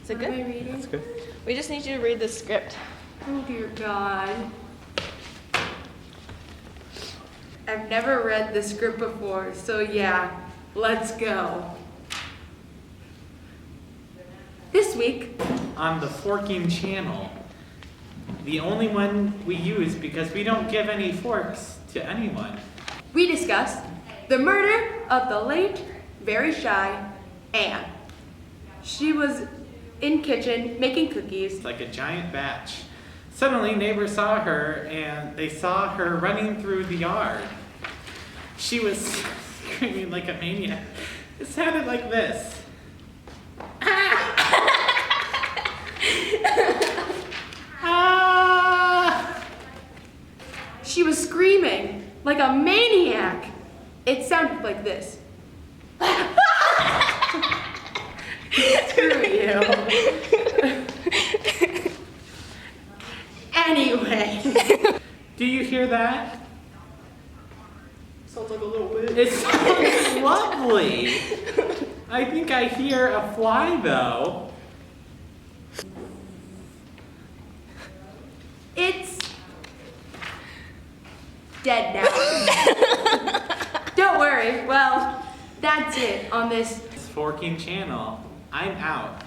Is it What am I good? reading? That's good. We just need you to read the script. Oh dear God. I've never read the script before, so yeah, let's go. This week, On the Forking channel, the only one we use because we don't give any forks to anyone. we discuss the murder of the late, very shy Anne. She was in kitchen making cookies. It's like a giant batch. Suddenly, neighbors saw her and they saw her running through the yard. She was screaming like a maniac. It sounded like this. Ah! She was screaming like a maniac. It sounded like this. Screw you. Anyway. Do you hear that? Sounds like a little bit. It sounds lovely. I think I hear a fly though. It's dead now. Don't worry. Well, that's it on this. Forking channel. I'm out.